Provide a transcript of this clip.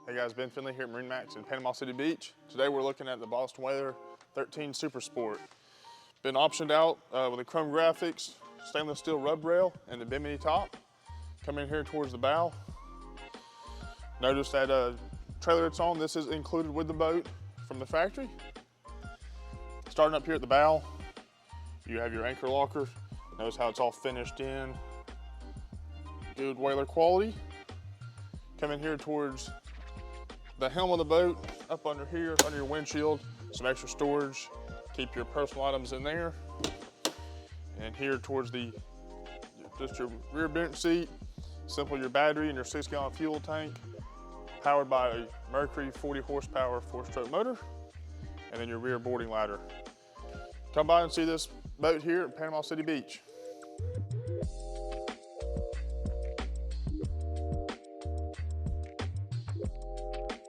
Hey guys, Ben Finley here at MarineMax in Panama City Beach. Today we're looking at the Boston WHALER 13 Super Sport. Been optioned out with the chrome graphics, stainless steel rub rail, and the bimini top. Come in here towards the bow. Notice that trailer it's on, this is included with the boat from the factory. Starting up here at the bow, you have your anchor locker. Notice how it's all finished in. Good WHALER quality. Come in here towards the helm of the boat, up under here, under your windshield, some extra storage. Keep your personal items in there. And here towards just your rear bench seat, simple your battery and your 6-gallon fuel tank, powered by a Mercury 40 horsepower 4-stroke motor, and then your rear boarding ladder. Come by and see this boat here at Panama City Beach.